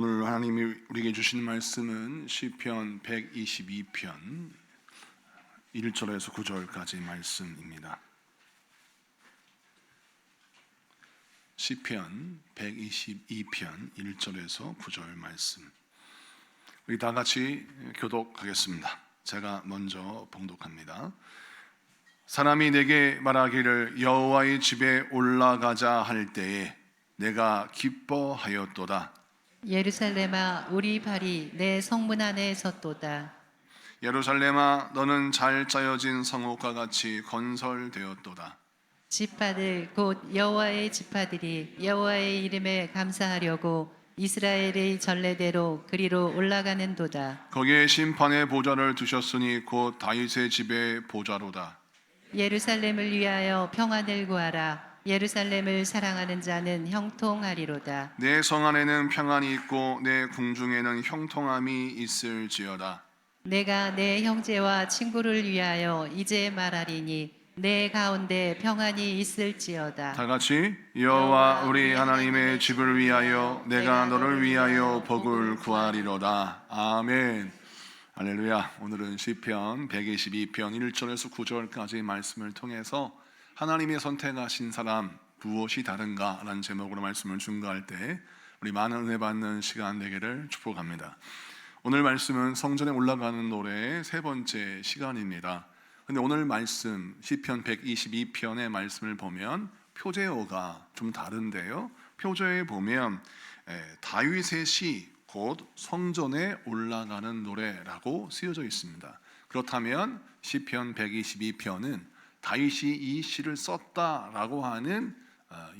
오늘 하나님이 우리에게 주신 말씀은 시편 122편 1절에서 9절까지 말씀입니다. 시편 122편 1절에서 9절 말씀. 우리 다 같이 교독하겠습니다. 제가 먼저 봉독합니다. 사람이 내게 말하기를 여호와의 집에 올라가자 할 때에 내가 기뻐하였도다. 예루살렘아, 우리 발이 내 성문 안에 섰도다. 예루살렘아, 너는 잘 짜여진 성읍과 같이 건설되었도다. 지파들 곧 여호와의 지파들이 여호와의 이름에 감사하려고 이스라엘의 전례대로 그리로 올라가는도다. 거기에 심판의 보좌를 두셨으니 곧 다윗의 집의 보좌로다. 예루살렘을 위하여 평안을 구하라. 예루살렘을 사랑하는 자는 형통하리로다. 내 성 안에는 평안이 있고 내 궁중에는 형통함이 있을지어다. 내가 내 형제와 친구를 위하여 이제 말하리니 내 가운데 평안이 있을지어다. 다 같이 여호와 우리 하나님의 집을 위하여 내가 너를 위하여 복을 구하리로다. 아멘. 할렐루야. 오늘은 시편 122편 1절에서 9절까지 말씀을 통해서 하나님의 선택하신 사람 무엇이 다른가 라는 제목으로 말씀을 준거할 때 우리 많은 은혜 받는 시간 되기를 축복합니다. 오늘 말씀은 성전에 올라가는 노래의 세 번째 시간입니다. 근데 오늘 말씀 시편 122편의 말씀을 보면 표제어가 좀 다른데요. 표제어에 보면 다윗의 시 곧 성전에 올라가는 노래라고 쓰여져 있습니다. 그렇다면 시편 122편은 다윗이 이 시를 썼다라고 하는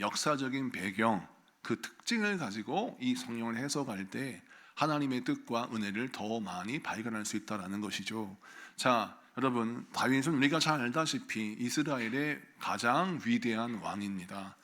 역사적인 배경, 그 특징을 가지고 이 성경을 해석할 때 하나님의 뜻과 은혜를 더 많이 발견할 수 있다는 것이죠. 자, 여러분, 다윗은 우리가 잘 알다시피 이스라엘의 가장 위대한 왕입니다.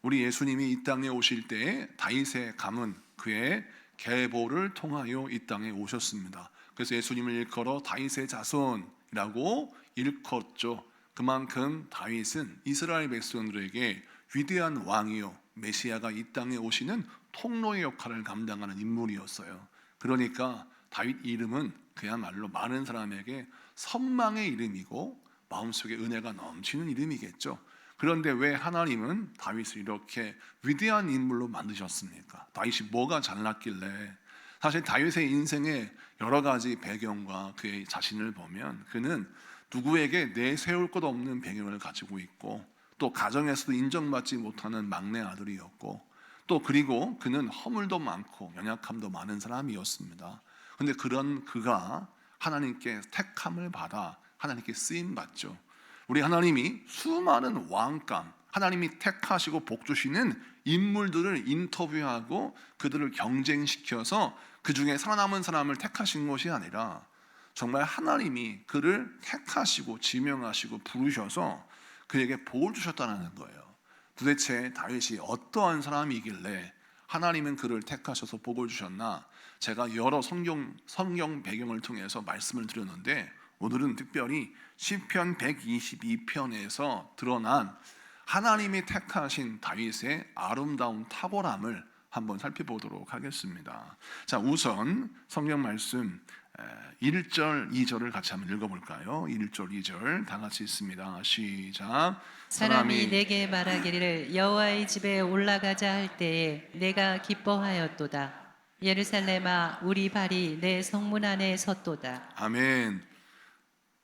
우리 예수님이 이 땅에 오실 때 다윗의 가문, 그의 계보를 통하여 이 땅에 오셨습니다. 그래서 예수님을 일컬어 다윗의 자손이라고 일컫죠. 그만큼 다윗은 이스라엘 백성들에게 위대한 왕이요 메시아가 이 땅에 오시는 통로의 역할을 감당하는 인물이었어요. 그러니까 다윗 이름은 그야말로 많은 사람에게 선망의 이름이고 마음속에 은혜가 넘치는 이름이겠죠. 그런데 왜 하나님은 다윗을 이렇게 위대한 인물로 만드셨습니까? 다윗이 뭐가 잘났길래? 사실 다윗의 인생에 여러 가지 배경과 그의 자신을 보면 그는 누구에게 내세울 것 없는 배경을 가지고 있고 또 가정에서도 인정받지 못하는 막내 아들이었고 또 그리고 그는 허물도 많고 연약함도 많은 사람이었습니다. 그런데 그런 그가 하나님께 택함을 받아 하나님께 쓰임 받죠. 우리 하나님이 수많은 왕감, 하나님이 택하시고 복 주시는 인물들을 인터뷰하고 그들을 경쟁시켜서 그 중에 살아남은 사람을 택하신 것이 아니라 정말 하나님이 그를 택하시고 지명하시고 부르셔서 그에게 복을 주셨다는 거예요. 도대체 다윗이 어떠한 사람이길래 하나님은 그를 택하셔서 복을 주셨나? 제가 여러 성경 배경을 통해서 말씀을 드렸는데 오늘은 특별히 시편 122편에서 드러난 하나님이 택하신 다윗의 아름다운 탁월함을 한번 살펴보도록 하겠습니다. 자, 우선 성경 말씀 1절, 2절을 같이 한번 읽어볼까요? 1절, 2절 다 같이 있습니다. 시작. 사람이 내게 말하기를 여호와의 집에 올라가자 할 때에 내가 기뻐하였도다. 예루살렘아, 우리 발이 내 성문 안에 섰도다. 아멘.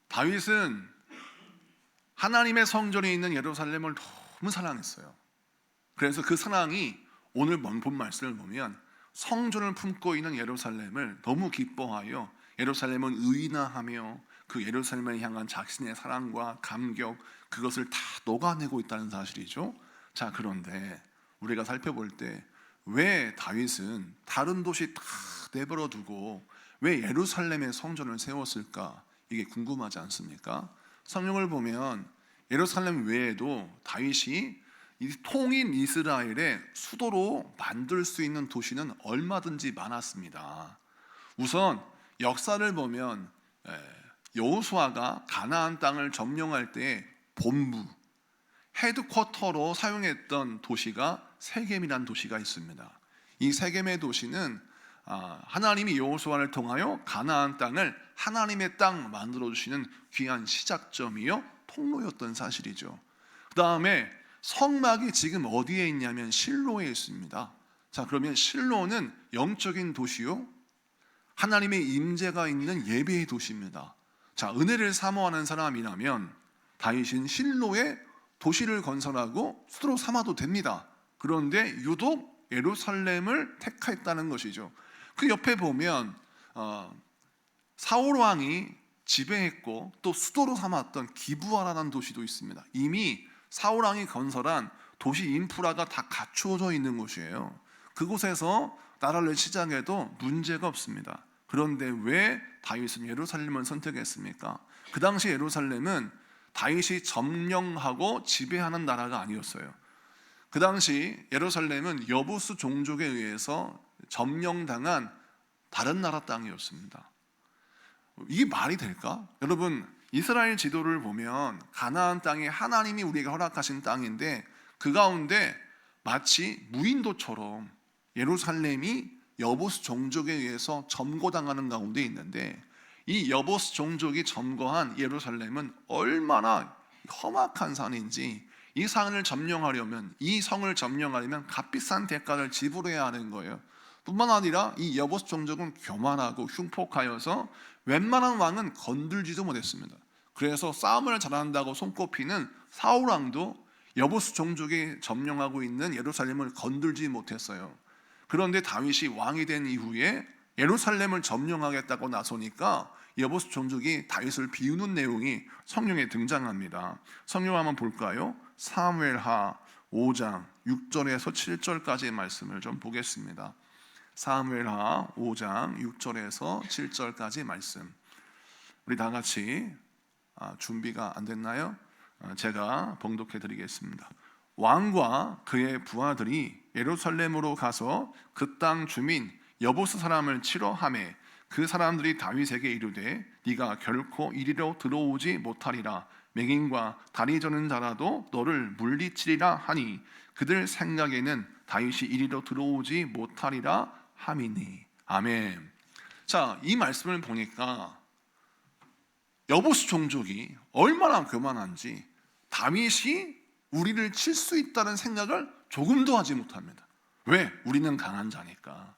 다윗은 하나님의 성전에 있는 예루살렘을 너무 사랑했어요. 그래서 그 사랑이 오늘 본 말씀을 보면 성전을 품고 있는 예루살렘을 너무 기뻐하여 예루살렘은 의인하며 그 예루살렘을 향한 자신의 사랑과 감격 그것을 다 녹아내고 있다는 사실이죠. 자, 그런데 우리가 살펴볼 때 왜 다윗은 다른 도시 다 내버려 두고 왜 예루살렘의 성전을 세웠을까? 이게 궁금하지 않습니까? 성경을 보면 예루살렘 외에도 다윗이 이 통일 이스라엘의 수도로 만들 수 있는 도시는 얼마든지 많았습니다. 우선 역사를 보면 여호수아가 가나안 땅을 점령할 때 본부, 헤드쿼터로 사용했던 도시가 세겜이라는 도시가 있습니다. 이 세겜의 도시는 하나님이 여호수아를 통하여 가나안 땅을 하나님의 땅 만들어 주시는 귀한 시작점이요 통로였던 사실이죠. 그 다음에 성막이 지금 어디에 있냐면 실로에 있습니다. 자, 그러면 실로는 영적인 도시요, 하나님의 임재가 있는 예배의 도시입니다. 자, 은혜를 사모하는 사람이라면 다윗은 실로에 도시를 건설하고 수도로 삼아도 됩니다. 그런데 유독 예루살렘을 택했다는 것이죠. 그 옆에 보면 사울 왕이 지배했고 또 수도로 삼았던 기브아라는 도시도 있습니다. 이미 사울 왕이 건설한 도시 인프라가 다 갖추어져 있는 곳이에요. 그곳에서 나라를 시작해도 문제가 없습니다. 그런데 왜 다윗은 예루살렘을 선택했습니까? 그 당시 예루살렘은 다윗이 점령하고 지배하는 나라가 아니었어요. 그 당시 예루살렘은 여부스 종족에 의해서 점령당한 다른 나라 땅이었습니다. 이게 말이 될까? 여러분, 이스라엘 지도를 보면 가나안 땅이 하나님이 우리에게 허락하신 땅인데 그 가운데 마치 무인도처럼 예루살렘이 여부스 종족에 의해서 점거당하는 가운데 있는데, 이 여부스 종족이 점거한 예루살렘은 얼마나 험악한 산인지, 이 산을 점령하려면, 이 성을 점령하려면 값비싼 대가를 지불해야 하는 거예요. 뿐만 아니라 이 여부스 종족은 교만하고 흉폭하여서 웬만한 왕은 건들지도 못했습니다. 그래서 싸움을 잘한다고 손꼽히는 사울 왕도 여부스 종족이 점령하고 있는 예루살렘을 건들지 못했어요. 그런데 다윗이 왕이 된 이후에 예루살렘을 점령하겠다고 나서니까 여부스 종족이 다윗을 비우는 내용이 성경에 등장합니다. 성경 한번 볼까요? 사무엘하 5장 6절에서 7절까지의 말씀을 좀 보겠습니다. 사무엘하 5장 6절에서 7절까지 말씀. 우리 다 같이 준비가 안 됐나요? 제가 봉독해 드리겠습니다. 왕과 그의 부하들이 예루살렘으로 가서 그 땅 주민 여부스 사람을 치러 하매 그 사람들이 다윗에게 이르되 네가 결코 이리로 들어오지 못하리라. 맹인과 다리 저는 자라도 너를 물리치리라 하니 그들 생각에는 다윗이 이리로 들어오지 못하리라 함이니. 아멘. 자, 이 말씀을 보니까 여부스 종족이 얼마나 교만한지 다윗이 우리를 칠 수 있다는 생각을 조금도 하지 못합니다. 왜? 우리는 강한 자니까.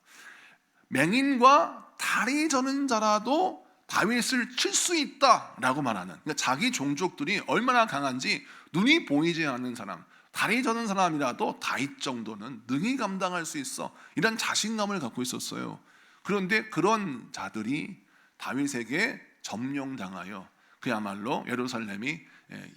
맹인과 다리 저는 자라도 다윗을 칠 수 있다라고 말하는, 그러니까 자기 종족들이 얼마나 강한지 눈이 보이지 않는 사람, 다리 저는 사람이라도 다윗 정도는 능히 감당할 수 있어, 이런 자신감을 갖고 있었어요. 그런데 그런 자들이 다윗에게 점령당하여 그야말로 예루살렘이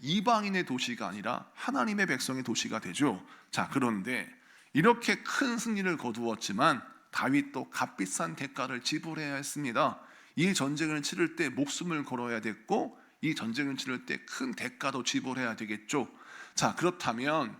이방인의 도시가 아니라 하나님의 백성의 도시가 되죠. 자, 그런데 이렇게 큰 승리를 거두었지만 다윗도 값비싼 대가를 지불해야 했습니다. 이 전쟁을 치를 때 목숨을 걸어야 됐고 이 전쟁을 치를 때 큰 대가도 지불해야 되겠죠. 자, 그렇다면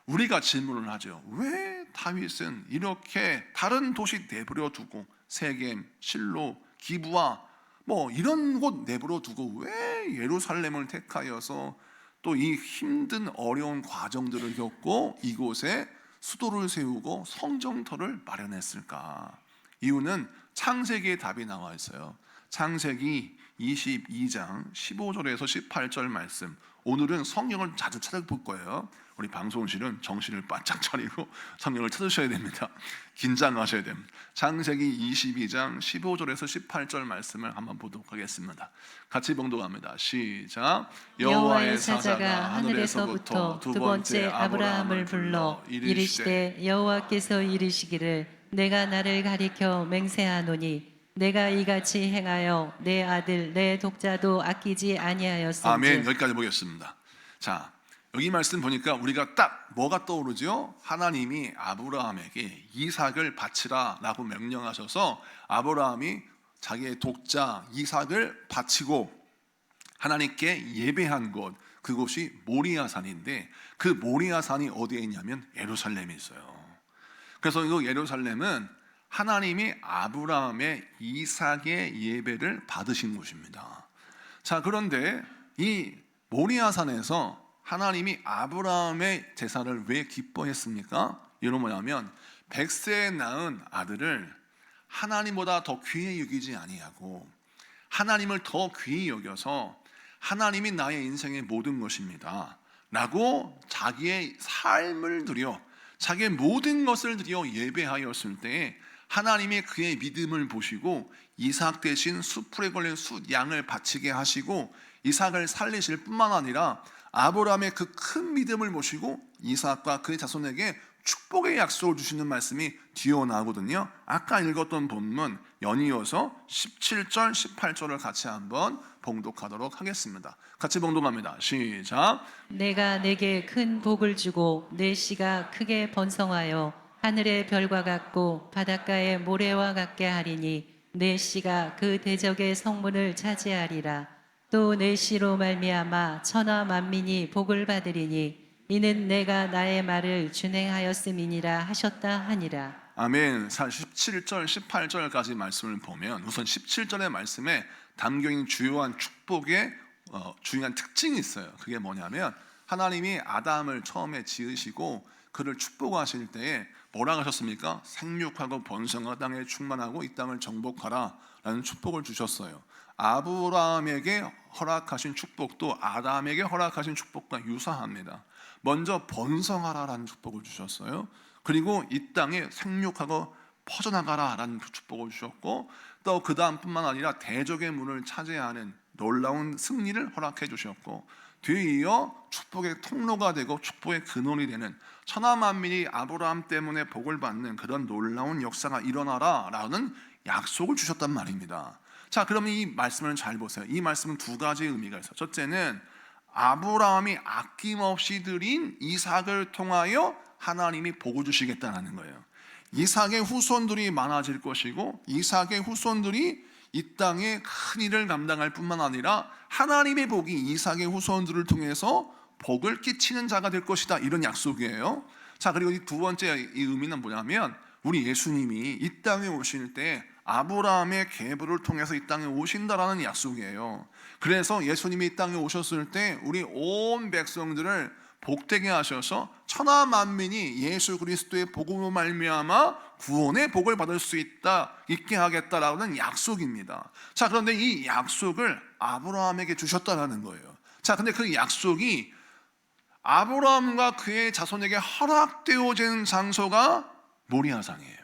우리가 질문을 하죠. 왜 다윗은 이렇게 다른 도시 내버려 두고 세겜, 실로, 기브아 뭐 이런 곳 내버려 두고 왜 예루살렘을 택하여서 또 이 힘든 어려운 과정들을 겪고 이곳에 수도를 세우고 성정터를 마련했을까? 이유는 창세기의 답이 나와 있어요. 창세기 22장 15절에서 18절 말씀. 오늘은 성경을 자주 찾아볼 거예요. 우리 방송실은 정신을 바짝 차리고 성경을 찾으셔야 됩니다. 긴장하셔야 됩니다. 창세기 22장 15절에서 18절 말씀을 한번 보도록 하겠습니다. 같이 봉독합니다. 시작. 여호와의 사자가 하늘에서부터 두 번째 아브라함을 불러 이르시되 여호와께서 이르시기를 내가 나를 가리켜 맹세하노니 내가 이같이 행하여 내 아들 내 독자도 아끼지 아니하였은즉. 아멘. 여기까지 보겠습니다. 자, 여기 말씀 보니까 우리가 딱 뭐가 떠오르죠? 하나님이 아브라함에게 이삭을 바치라 라고 명령하셔서 아브라함이 자기의 독자 이삭을 바치고 하나님께 예배한 곳, 그곳이 모리아산인데 그 모리아산이 어디에 있냐면 예루살렘에 있어요. 그래서 이 예루살렘은 하나님이 아브라함의 이삭의 예배를 받으신 곳입니다. 자, 그런데 이 모리아산에서 하나님이 아브라함의 제사를 왜 기뻐했습니까? 이런 뭐냐면 100세에 낳은 아들을 하나님보다 더 귀히 여기지 아니하고 하나님을 더 귀히 여겨서 하나님이 나의 인생의 모든 것입니다 라고 자기의 삶을 드려 자기의 모든 것을 드려 예배하였을 때 하나님이 그의 믿음을 보시고 이삭 대신 수풀에 걸린 숫양을 바치게 하시고 이삭을 살리실 뿐만 아니라 아브라함의 그 큰 믿음을 보시고 이삭과 그의 자손에게 축복의 약속을 주시는 말씀이 뒤어 나오거든요. 아까 읽었던 본문 연이어서 17절 18절을 같이 한번 봉독하도록 하겠습니다. 같이 봉독합니다. 시작. 내가 내게 큰 복을 주고 내 씨가 크게 번성하여 하늘의 별과 같고 바닷가의 모래와 같게 하리니 내 씨가 그 대적의 성문을 차지하리라. 또 내 씨로 말미암아 천하 만민이 복을 받으리니 이는 내가 나의 말을 준행하였음이니라 하셨다 하니라. 아멘. 17절 18절까지 말씀을 보면 우선 17절의 말씀에 담겨있는 주요한 축복의 중요한 특징이 있어요. 그게 뭐냐면 하나님이 아담을 처음에 지으시고 그를 축복하실 때에 뭐라고 하셨습니까? 생육하고 번성하 땅에 충만하고 이 땅을 정복하라 라는 축복을 주셨어요. 아브라함에게 허락하신 축복도 아담에게 허락하신 축복과 유사합니다. 먼저 번성하라라는 축복을 주셨어요. 그리고 이 땅에 생육하고 퍼져나가라라는 축복을 주셨고 또 그 다음뿐만 아니라 대적의 문을 차지하는 놀라운 승리를 허락해 주셨고 뒤이어 축복의 통로가 되고 축복의 근원이 되는 천하 만민이 아브라함 때문에 복을 받는 그런 놀라운 역사가 일어나라라는 약속을 주셨단 말입니다. 자, 그러면 이 말씀을 잘 보세요. 이 말씀은 두 가지 의미가 있어요. 첫째는 아브라함이 아낌없이 드린 이삭을 통하여 하나님이 복을 주시겠다는 거예요. 이삭의 후손들이 많아질 것이고 이삭의 후손들이 이 땅에 큰 일을 감당할 뿐만 아니라 하나님의 복이 이삭의 후손들을 통해서 복을 끼치는 자가 될 것이다. 이런 약속이에요. 자, 그리고 이 두 번째 이 의미는 뭐냐면 우리 예수님이 이 땅에 오실 때 아브라함의 계보를 통해서 이 땅에 오신다라는 약속이에요. 그래서 예수님이 이 땅에 오셨을 때 우리 온 백성들을 복되게 하셔서 천하 만민이 예수 그리스도의 복음으로 말미암아 구원의 복을 받을 수 있게 하겠다라는 약속입니다. 자, 그런데 이 약속을 아브라함에게 주셨다라는 거예요. 자, 근데 그 약속이 아브라함과 그의 자손에게 허락되어진 장소가 모리아산이에요.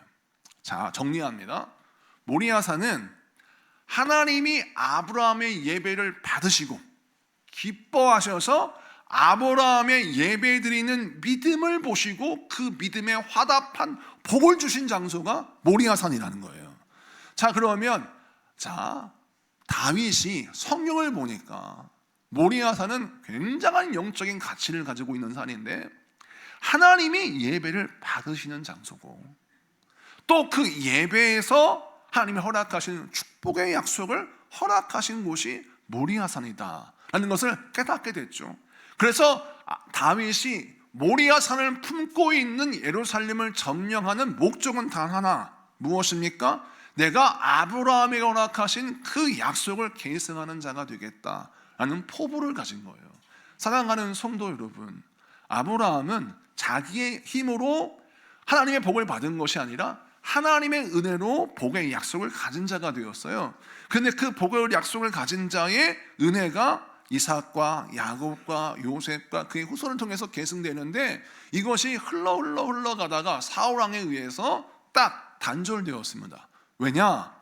자, 정리합니다. 모리아산은 하나님이 아브라함의 예배를 받으시고 기뻐하셔서 아브라함의 예배 드리는 믿음을 보시고 그 믿음에 화답한 복을 주신 장소가 모리아산이라는 거예요. 자, 그러면 다윗이 성경을 보니까 모리아산은 굉장한 영적인 가치를 가지고 있는 산인데 하나님이 예배를 받으시는 장소고 또 그 예배에서 하나님이 허락하신 축복의 약속을 허락하신 곳이 모리아산이다 라는 것을 깨닫게 됐죠. 그래서 다윗이 모리아산을 품고 있는 예루살렘을 점령하는 목적은 단 하나, 무엇입니까? 내가 아브라함에게 허락하신 그 약속을 계승하는 자가 되겠다라는 포부를 가진 거예요. 사랑하는 성도 여러분, 아브라함은 자기의 힘으로 하나님의 복을 받은 것이 아니라 하나님의 은혜로 복의 약속을 가진 자가 되었어요. 그런데 그 복의 약속을 가진 자의 은혜가 이삭과 야곱과 요셉과 그의 후손을 통해서 계승되는데 이것이 흘러가다가 사울 왕에 의해서 딱 단절되었습니다. 왜냐?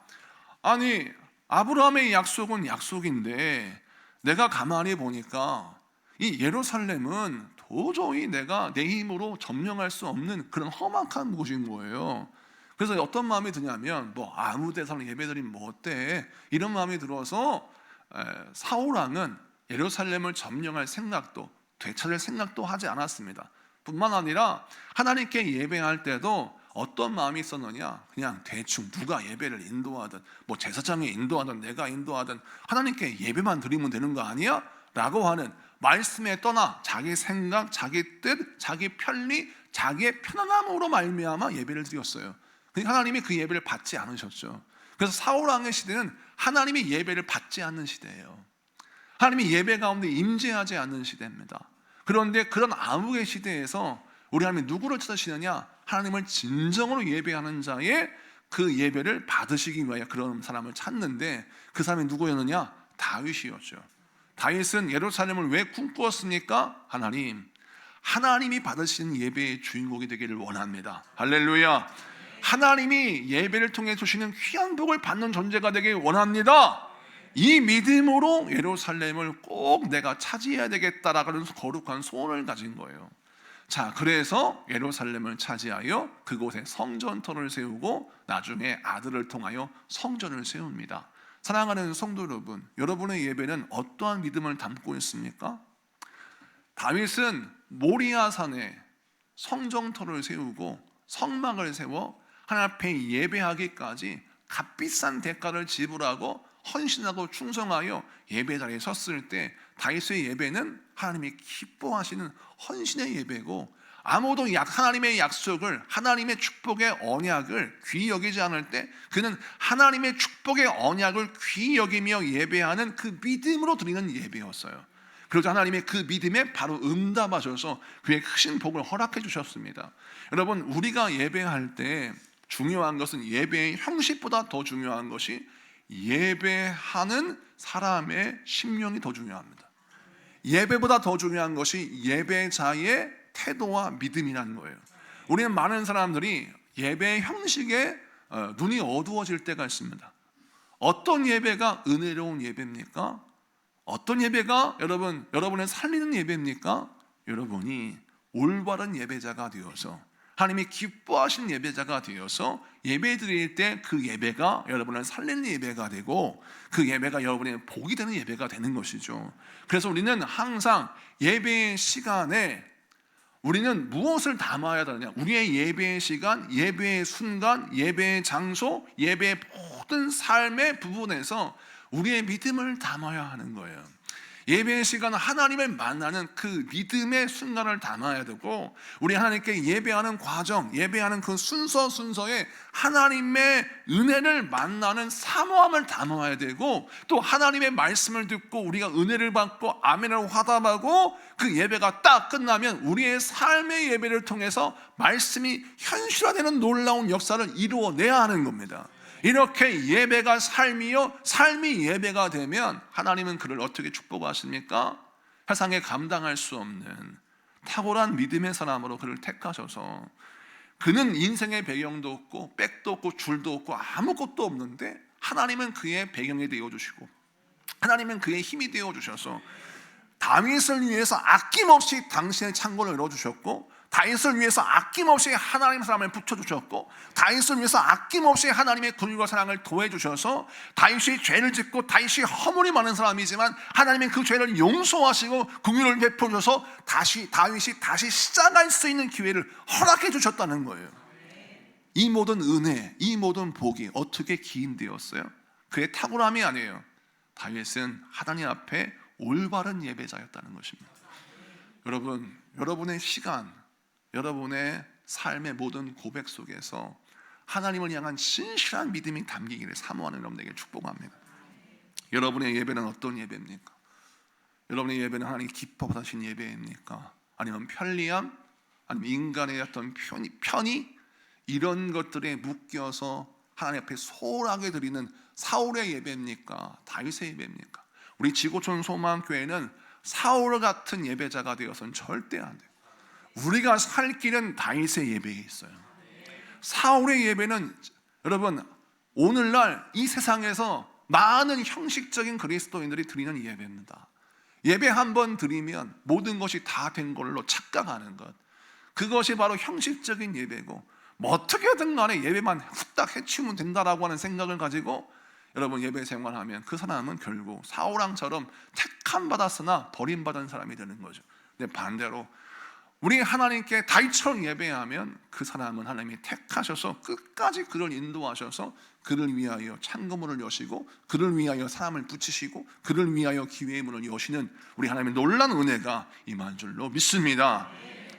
아니, 아브라함의 약속은 약속인데 내가 가만히 보니까 이 예루살렘은 도저히 내가 내 힘으로 점령할 수 없는 그런 험악한 곳인 거예요. 그래서 어떤 마음이 드냐면 아무 데서나 예배드리면 어때? 이런 마음이 들어서 사울 왕은 예루살렘을 점령할 생각도 되찾을 생각도 하지 않았습니다. 뿐만 아니라 하나님께 예배할 때도 어떤 마음이 있었느냐? 그냥 대충 누가 예배를 인도하든 제사장이 인도하든 내가 인도하든 하나님께 예배만 드리면 되는 거 아니야? 라고 하는 말씀에 떠나 자기 생각, 자기 뜻, 자기 편리, 자기의 편안함으로 말미암아 예배를 드렸어요. 하나님이 그 예배를 받지 않으셨죠. 그래서 사울 왕의 시대는 하나님이 예배를 받지 않는 시대예요. 하나님이 예배 가운데 임재하지 않는 시대입니다. 그런데 그런 암흑의 시대에서 우리 하나님이 누구를 찾으시느냐? 하나님을 진정으로 예배하는 자의 그 예배를 받으시기 위하여 그런 사람을 찾는데 그 사람이 누구였느냐? 다윗이었죠. 다윗은 예루살렘을 왜 꿈꾸었습니까? 하나님이 받으시는 예배의 주인공이 되기를 원합니다. 할렐루야. 하나님이 예배를 통해 주시는 귀한 복을 받는 존재가 되길 원합니다. 이 믿음으로 예루살렘을 꼭 내가 차지해야 되겠다라는 거룩한 소원을 가진 거예요. 자, 그래서 예루살렘을 차지하여 그곳에 성전터를 세우고 나중에 아들을 통하여 성전을 세웁니다. 사랑하는 성도 여러분, 여러분의 예배는 어떠한 믿음을 담고 있습니까? 다윗은 모리아산에 성전터를 세우고 성막을 세워 하나님 앞에 예배하기까지 값비싼 대가를 지불하고 헌신하고 충성하여 예배 자리에 섰을 때 다윗의 예배는 하나님이 기뻐하시는 헌신의 예배고, 아무도 하나님의 약속을, 하나님의 축복의 언약을 귀히 여기지 않을 때 그는 하나님의 축복의 언약을 귀히 여기며 예배하는 그 믿음으로 드리는 예배였어요. 그러자 하나님의 그 믿음에 바로 응답하셔서 그의 크신 복을 허락해 주셨습니다. 여러분, 우리가 예배할 때 중요한 것은 예배의 형식보다 더 중요한 것이 예배하는 사람의 심령이 더 중요합니다. 예배보다 더 중요한 것이 예배자의 태도와 믿음이라는 거예요. 우리는 많은 사람들이 예배의 형식에 눈이 어두워질 때가 있습니다. 어떤 예배가 은혜로운 예배입니까? 어떤 예배가 여러분을 살리는 예배입니까? 여러분이 올바른 예배자가 되어서 하나님이 기뻐하신 예배자가 되어서 예배 드릴 때 그 예배가 여러분을 살리는 예배가 되고 그 예배가 여러분의 복이 되는 예배가 되는 것이죠. 그래서 우리는 항상 예배의 시간에 우리는 무엇을 담아야 되느냐? 우리의 예배의 시간, 예배의 순간, 예배의 장소, 예배의 모든 삶의 부분에서 우리의 믿음을 담아야 하는 거예요. 예배의 시간은 하나님을 만나는 그 믿음의 순간을 담아야 되고, 우리 하나님께 예배하는 과정, 예배하는 그 순서에 하나님의 은혜를 만나는 사모함을 담아야 되고, 또 하나님의 말씀을 듣고 우리가 은혜를 받고 아멘을 화답하고 그 예배가 딱 끝나면 우리의 삶의 예배를 통해서 말씀이 현실화되는 놀라운 역사를 이루어내야 하는 겁니다. 이렇게 예배가 삶이요, 삶이 예배가 되면 하나님은 그를 어떻게 축복하십니까? 세상에 감당할 수 없는 탁월한 믿음의 사람으로 그를 택하셔서, 그는 인생의 배경도 없고 백도 없고 줄도 없고 아무것도 없는데 하나님은 그의 배경이 되어주시고 하나님은 그의 힘이 되어주셔서 다윗을 위해서 아낌없이 당신의 창고를 열어주셨고, 다윗을 위해서 아낌없이 하나님의 사람을 붙여주셨고, 다윗을 위해서 아낌없이 하나님의 긍휼과 사랑을 도해주셔서 다윗이 죄를 짓고 다윗이 허물이 많은 사람이지만 하나님은 그 죄를 용서하시고 긍휼을 베풀어줘서 다윗이 다시 시작할 수 있는 기회를 허락해 주셨다는 거예요. 이 모든 은혜, 이 모든 복이 어떻게 기인되었어요? 그의 탁월함이 아니에요. 다윗은 하나님 앞에 올바른 예배자였다는 것입니다. 여러분, 여러분의 시간, 여러분의 삶의 모든 고백 속에서 하나님을 향한 진실한 믿음이 담기기를 사모하는 여러분에게 축복합니다. 여러분의 예배는 어떤 예배입니까? 여러분의 예배는 하나님 기뻐 받으신 예배입니까? 아니면 편리함, 아니면 인간의 어떤 편의 이런 것들에 묶여서 하나님 앞에 소홀하게 드리는 사울의 예배입니까? 다윗의 예배입니까? 우리 지구촌 소망교회는 사울 같은 예배자가 되어서는 절대 안 돼요. 우리가 살 길은 다윗의 예배에 있어요. 사울의 예배는 여러분, 오늘날 이 세상에서 많은 형식적인 그리스도인들이 드리는 예배입니다. 예배 한 번 드리면 모든 것이 다 된 걸로 착각하는 것, 그것이 바로 형식적인 예배고, 뭐 어떻게든 간에 예배만 후딱 해치우면 된다라고 하는 생각을 가지고 여러분 예배 생활하면 그 사람은 결국 사울왕처럼 택함 받았으나 버림받은 사람이 되는 거죠. 근데 반대로 우리 하나님께 다윗처럼 예배하면 그 사람은 하나님이 택하셔서 끝까지 그를 인도하셔서 그를 위하여 창고문을 여시고 그를 위하여 사람을 붙이시고 그를 위하여 기회의 문을 여시는 우리 하나님의 놀라운 은혜가 임한 줄로 믿습니다.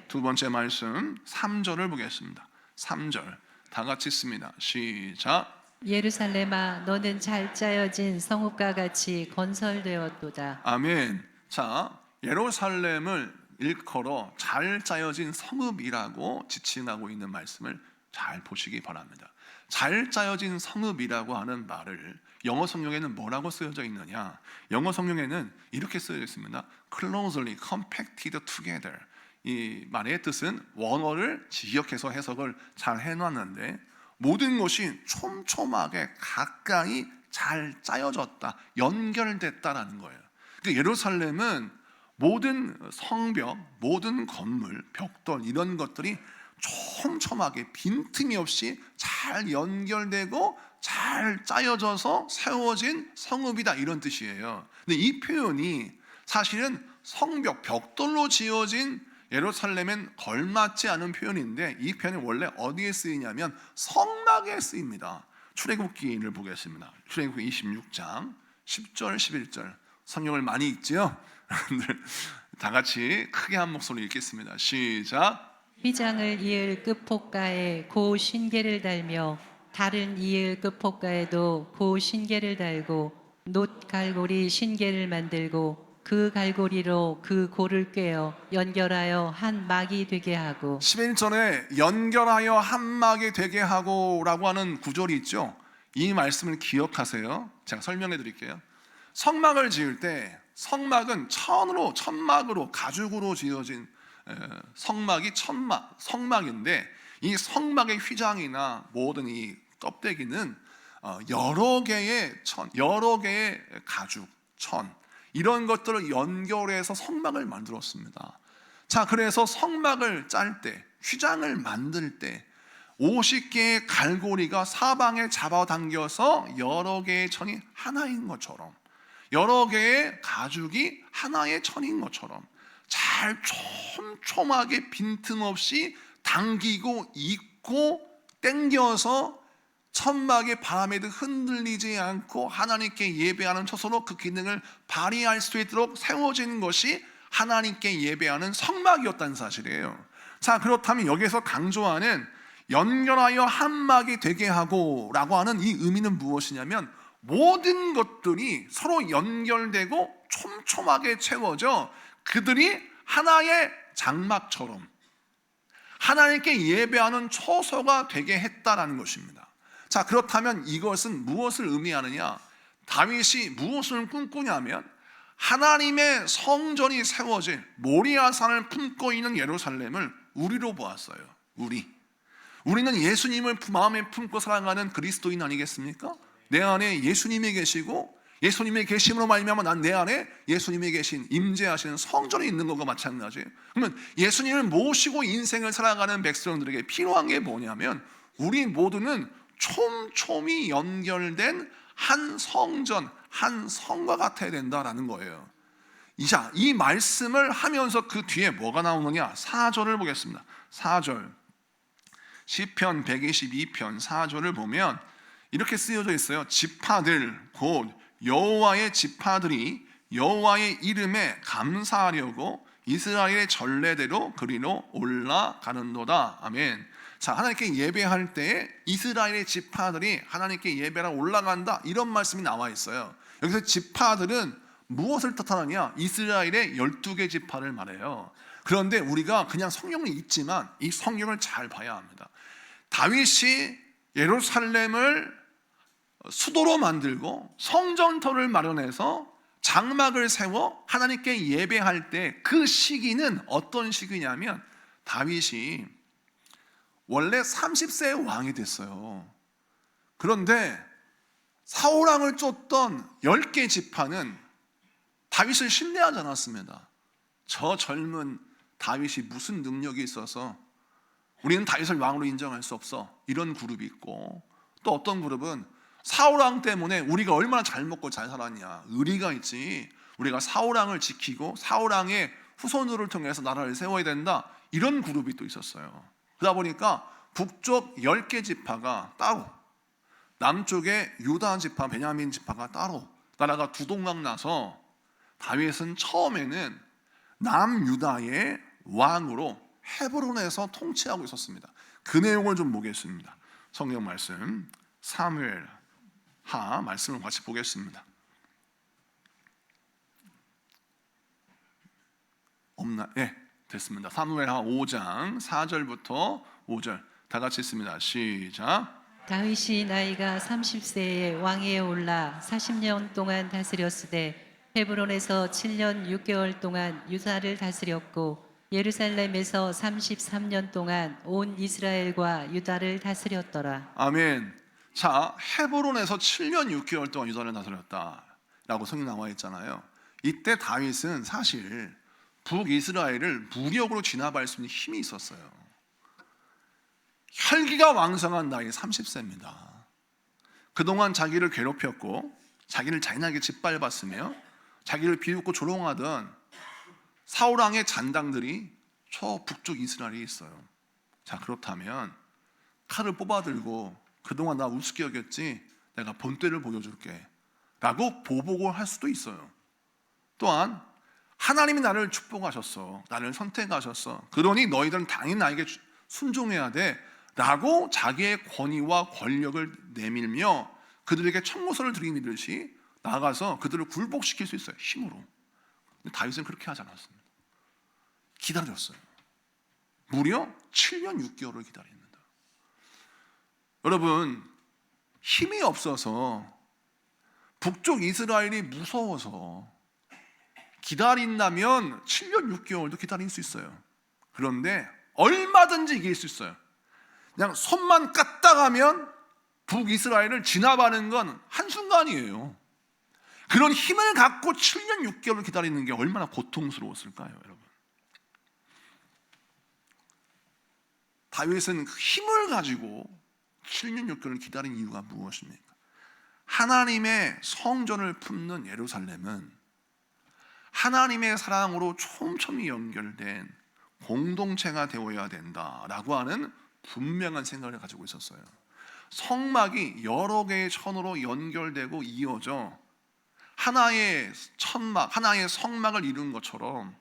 두 번째 말씀 3절을 보겠습니다. 3절 다 같이 읽습니다. 시작. 예루살렘아, 너는 잘 짜여진 성읍과 같이 건설되었도다. 아멘. 자, 예루살렘을 일컬어 잘 짜여진 성읍이라고 지칭하고 있는 말씀을 잘 보시기 바랍니다. 잘 짜여진 성읍이라고 하는 말을 영어 성경에는 뭐라고 쓰여져 있느냐? 영어 성경에는 이렇게 쓰여져 있습니다. Closely compacted together. 이 말의 뜻은 원어를 지역해서 해석을 잘 해놨는데 모든 것이 촘촘하게 가까이 잘 짜여졌다, 연결됐다라는 거예요. 그러니까 예루살렘은 모든 성벽, 모든 건물, 벽돌 이런 것들이 촘촘하게 빈틈이 없이 잘 연결되고 잘 짜여져서 세워진 성읍이다 이런 뜻이에요. 근데 이 표현이 사실은 성벽, 벽돌로 지어진 예루살렘엔 걸맞지 않은 표현인데 이 표현이 원래 어디에 쓰이냐면 성막에 쓰입니다. 출애굽기를 보겠습니다. 출애굽기 26장 10절 11절 성경을 많이 읽지요? 여러분들 다 같이 크게 한 목소리로 읽겠습니다. 시작. 휘장을 이을 끝폭가에 고 신계를 달며 다른 이을 끝폭가에도 고 신계를 달고 놋 갈고리 신계를 만들고 그 갈고리로 그 고를 꿰어 연결하여 한 막이 되게 하고 11절에 연결하여 한 막이 되게 하고 라고 하는 구절이 있죠. 이 말씀을 기억하세요. 제가 설명해 드릴게요. 성막을 지을 때 성막은 천막으로 가죽으로 지어진 성막이 성막인데 이 성막의 휘장이나 모든 이 껍데기는 여러 개의 가죽, 천 이런 것들을 연결해서 성막을 만들었습니다. 자, 그래서 성막을 짤 때, 휘장을 만들 때 50개의 갈고리가 사방에 잡아당겨서 여러 개의 천이 하나인 것처럼, 여러 개의 가죽이 하나의 천인 것처럼 잘 촘촘하게 빈틈없이 당기고 잇고 당겨서 천막의 바람에도 흔들리지 않고 하나님께 예배하는 처소로 그 기능을 발휘할 수 있도록 세워진 것이 하나님께 예배하는 성막이었다는 사실이에요. 자, 그렇다면 여기서 강조하는 연결하여 한 막이 되게 하고 라고 하는 이 의미는 무엇이냐면 모든 것들이 서로 연결되고 촘촘하게 채워져 그들이 하나의 장막처럼 하나님께 예배하는 처소가 되게 했다라는 것입니다. 자, 그렇다면 이것은 무엇을 의미하느냐? 다윗이 무엇을 꿈꾸냐면 하나님의 성전이 세워질 모리아산을 품고 있는 예루살렘을 우리로 보았어요. 우리는 예수님을 마음에 품고 살아가는 그리스도인 아니겠습니까? 내 안에 예수님이 계시고 예수님의 계심으로 말미암아 난 내 안에 예수님이 계신 임재하시는 성전이 있는 것과 마찬가지예요. 그러면 예수님을 모시고 인생을 살아가는 백성들에게 필요한 게 뭐냐면 우리 모두는 촘촘히 연결된 한 성전, 한 성과 같아야 된다라는 거예요. 자, 이 말씀을 하면서 그 뒤에 뭐가 나오느냐? 4절을 보겠습니다. 4절 시편 122편 4절을 보면 이렇게 쓰여져 있어요. 지파들 곧 여호와의 지파들이 여호와의 이름에 감사하려고 이스라엘의 전례대로 그리로 올라가는도다. 아멘. 자, 하나님께 예배할 때 이스라엘의 지파들이 하나님께 예배하러 올라간다 이런 말씀이 나와 있어요. 여기서 지파들은 무엇을 뜻하느냐? 이스라엘의 12개 지파를 말해요. 그런데 우리가 그냥 성경을 읽지만 이 성경을 잘 봐야 합니다. 다윗이 예루살렘을 수도로 만들고 성전터를 마련해서 장막을 세워 하나님께 예배할 때 그 시기는 어떤 시기냐면 다윗이 원래 30세의 왕이 됐어요. 그런데 사울왕을 쫓던 10개 지파는 다윗을 신뢰하지 않았습니다. 저 젊은 다윗이 무슨 능력이 있어서 우리는 다윗을 왕으로 인정할 수 없어. 이런 그룹이 있고 또 어떤 그룹은 사울왕 때문에 우리가 얼마나 잘 먹고 잘 살았냐. 의리가 있지. 우리가 사울왕을 지키고 사울왕의 후손들을 통해서 나라를 세워야 된다. 이런 그룹이 또 있었어요. 그러다 보니까 북쪽 10개 지파가 따로 남쪽의 유다 지파, 베냐민 지파가 따로 나라가 두 동강 나서 다윗은 처음에는 남유다의 왕으로 헤브론에서 통치하고 있었습니다. 그 내용을 좀 보겠습니다. 성경 말씀 사무엘하 말씀을 같이 보겠습니다. 없나? 네, 됐습니다. 사무엘하 5장 4절부터 5절 다 같이 읽습니다. 시작. 다윗이 나이가 30세에 왕위에 올라 40년 동안 다스렸으되 헤브론에서 7년 6개월 동안 유다를 다스렸고 예루살렘에서 33년 동안 온 이스라엘과 유다를 다스렸더라. 아멘. 자, 헤브론에서 7년 6개월 동안 유다를 다스렸다라고 성경 나와 있잖아요. 이때 다윗은 사실 북이스라엘을 무력으로 진압할 수 있는 힘이 있었어요. 혈기가 왕성한 나이 30세입니다. 그동안 자기를 괴롭혔고 자기를 잔인하게 짓밟았으며 자기를 비웃고 조롱하던 사울왕의 잔당들이 저 북쪽 이스라엘에 있어요. 자, 그렇다면 칼을 뽑아들고 그동안 나 우습게 여겼지, 내가 본때를 보여줄게 라고 보복을 할 수도 있어요. 또한 하나님이 나를 축복하셨어, 나를 선택하셨어, 그러니 너희들은 당연히 나에게 순종해야 돼 라고 자기의 권위와 권력을 내밀며 그들에게 청구서를 들이밀듯이 나아가서 그들을 굴복시킬 수 있어요, 힘으로. 근데 다윗은 그렇게 하지 않았습니다. 기다렸어요. 무려 7년 6개월을 기다립니다. 여러분, 힘이 없어서 북쪽 이스라엘이 무서워서 기다린다면 7년 6개월도 기다릴 수 있어요. 그런데 얼마든지 이길 수 있어요. 그냥 손만 까딱하면 북이스라엘을 진압하는 건 한순간이에요. 그런 힘을 갖고 7년 6개월을 기다리는 게 얼마나 고통스러웠을까요, 여러분? 다윗은 그 힘을 가지고 7년 6개월을 기다린 이유가 무엇입니까? 하나님의 성전을 품는 예루살렘은 하나님의 사랑으로 촘촘히 연결된 공동체가 되어야 된다라고 하는 분명한 생각을 가지고 있었어요. 성막이 여러 개의 천으로 연결되고 이어져 하나의 천막, 하나의 성막을 이루는 것처럼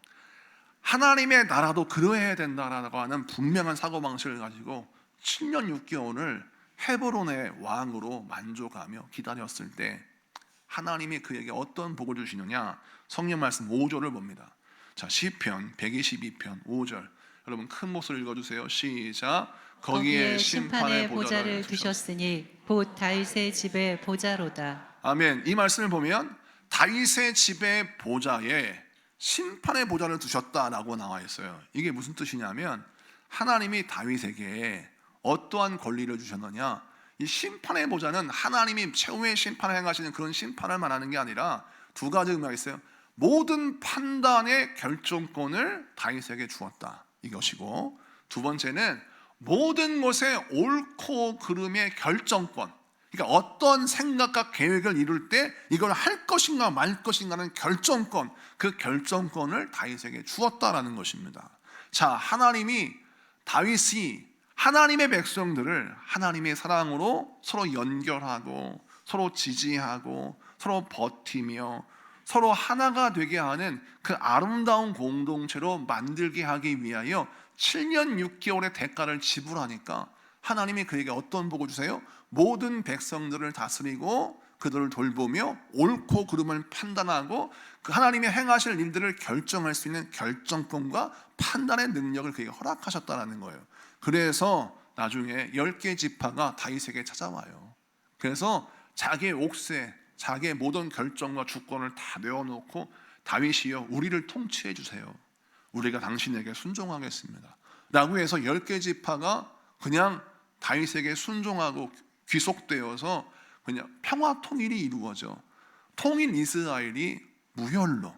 하나님의 나라도 그러해야 된다라고 하는 분명한 사고방식을 가지고 7년 6개월을 헤브론의 왕으로 만족하며 기다렸을 때 하나님이 그에게 어떤 복을 주시느냐, 성경 말씀 5절을 봅니다. 자, 시편 122편 5절, 여러분 큰 목소리 읽어주세요. 시작. 거기에 심판의 보좌를 두셨으니 곧 다윗의 집의 보좌로다. 아멘. 이 말씀을 보면 다윗의 집의 보좌에 심판의 보좌를 두셨다라고 나와 있어요. 이게 무슨 뜻이냐면 하나님이 다윗에게 어떠한 권리를 주셨느냐, 이 심판의 보좌는 하나님이 최후의 심판을 행하시는 그런 심판을 말하는 게 아니라 두 가지 의미가 있어요. 모든 판단의 결정권을 다윗에게 주었다, 이것이고, 두 번째는 모든 것의 옳고 그름의 결정권, 그러니까 어떤 생각과 계획을 이룰 때 이걸 할 것인가 말 것인가는 결정권, 그 결정권을 다윗에게 주었다라는 것입니다. 자, 하나님이 다윗이 하나님의 백성들을 하나님의 사랑으로 서로 연결하고 서로 지지하고 서로 버티며 서로 하나가 되게 하는 그 아름다운 공동체로 만들게 하기 위하여 7년 6개월의 대가를 지불하니까 하나님이 그에게 어떤 복을 주세요? 모든 백성들을 다스리고 그들을 돌보며 옳고 그름을 판단하고 그 하나님이 행하실 일들을 결정할 수 있는 결정권과 판단의 능력을 그에게 허락하셨다는 거예요. 그래서 나중에 10개 지파가 다윗에게 찾아와요. 그래서 자기의 옥새, 자기의 모든 결정과 주권을 다 내어놓고 다윗이여 우리를 통치해 주세요, 우리가 당신에게 순종하겠습니다 라고 해서 10개 지파가 그냥 다윗에게 순종하고 귀속되어서 그냥 평화 통일이 이루어져 통일 이스라엘이 무혈로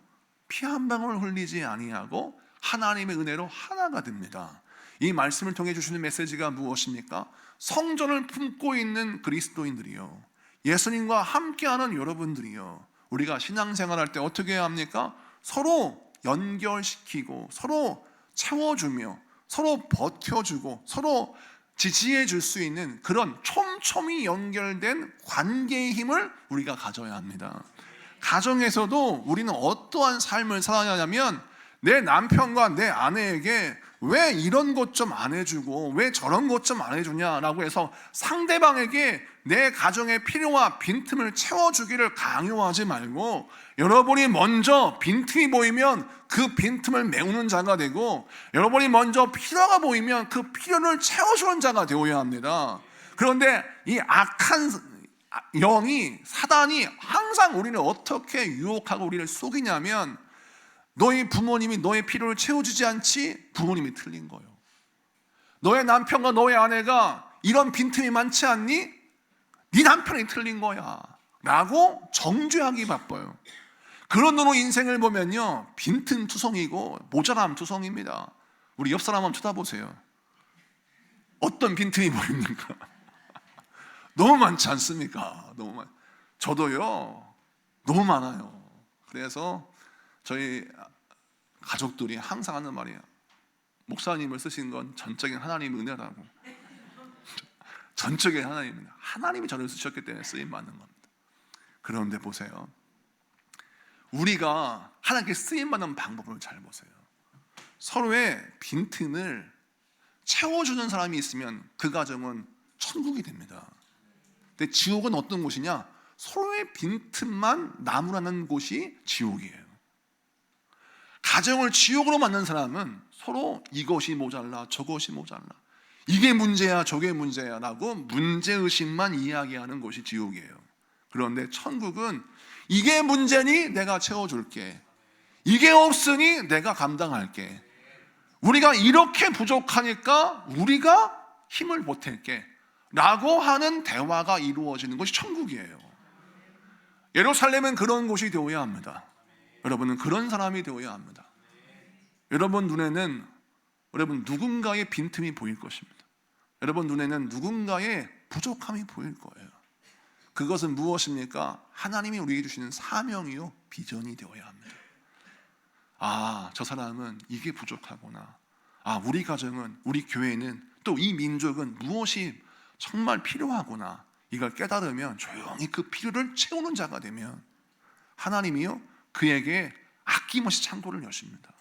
피 한 방울 흘리지 아니하고 하나님의 은혜로 하나가 됩니다. 이 말씀을 통해 주시는 메시지가 무엇입니까? 성전을 품고 있는 그리스도인들이요, 예수님과 함께하는 여러분들이요, 우리가 신앙생활할 때 어떻게 해야 합니까? 서로 연결시키고 서로 채워주며 서로 버텨주고 서로 지지해 줄 수 있는 그런 촘촘히 연결된 관계의 힘을 우리가 가져야 합니다. 가정에서도 우리는 어떠한 삶을 살아야 하냐면 내 남편과 내 아내에게 왜 이런 것 좀 안 해주고 왜 저런 것 좀 안 해주냐라고 해서 상대방에게 내 가정의 필요와 빈틈을 채워주기를 강요하지 말고, 여러분이 먼저 빈틈이 보이면 그 빈틈을 메우는 자가 되고, 여러분이 먼저 필요가 보이면 그 필요를 채워주는 자가 되어야 합니다. 그런데 이 악한 영이, 사단이 항상 우리를 어떻게 유혹하고 우리를 속이냐면, 너희 부모님이 너의 필요를 채워주지 않지? 부모님이 틀린 거예요. 너의 남편과 너의 아내가 이런 빈틈이 많지 않니? 네 남편이 틀린 거야 라고 정죄하기 바빠요. 그런 놈의 인생을 보면요, 빈틈투성이고 모자람 투성입니다. 우리 옆 사람 한번 쳐다보세요. 어떤 빈틈이 보입니까? 너무 많지 않습니까? 저도요, 너무 많아요. 그래서 저희 가족들이 항상 하는 말이에요. 목사님을 쓰신 건 전적인 하나님의 은혜라고. 전적인 하나님이 저를 쓰셨기 때문에 쓰임 받는 겁니다. 그런데 보세요, 우리가 하나님께 쓰임 받는 방법을 잘 보세요. 서로의 빈틈을 채워주는 사람이 있으면 그 가정은 천국이 됩니다. 근데 지옥은 어떤 곳이냐? 서로의 빈틈만 나무라는 곳이 지옥이에요. 가정을 지옥으로 만든 사람은 서로 이것이 모자라 저것이 모자라, 이게 문제야 저게 문제야 라고 문제의식만 이야기하는 곳이 지옥이에요. 그런데 천국은 이게 문제니 내가 채워줄게, 이게 없으니 내가 감당할게, 우리가 이렇게 부족하니까 우리가 힘을 보탤게 라고 하는 대화가 이루어지는 것이 천국이에요. 예루살렘은 그런 곳이 되어야 합니다. 여러분은 그런 사람이 되어야 합니다. 여러분 눈에는 누군가의 빈틈이 보일 것입니다. 여러분 눈에는 누군가의 부족함이 보일 거예요. 그것은 무엇입니까? 하나님이 우리에게 주시는 사명이요, 비전이 되어야 합니다. 아, 저 사람은 이게 부족하구나. 아, 우리 가정은, 우리 교회는, 또 이 민족은 무엇이 정말 필요하구나. 이걸 깨달으면 조용히 그 필요를 채우는 자가 되면 하나님이요, 그에게 아낌없이 창고를 여십니다.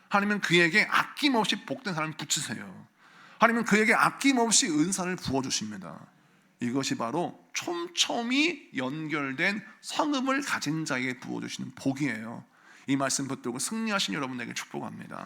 하나님은 그에게 아낌없이 복된 사람을 붙이세요. 하나님은 그에게 아낌없이 은사를 부어주십니다. 이것이 바로 촘촘히 연결된 성읍을 가진 자에게 부어주시는 복이에요. 이 말씀 붙들고 승리하신 여러분에게 축복합니다.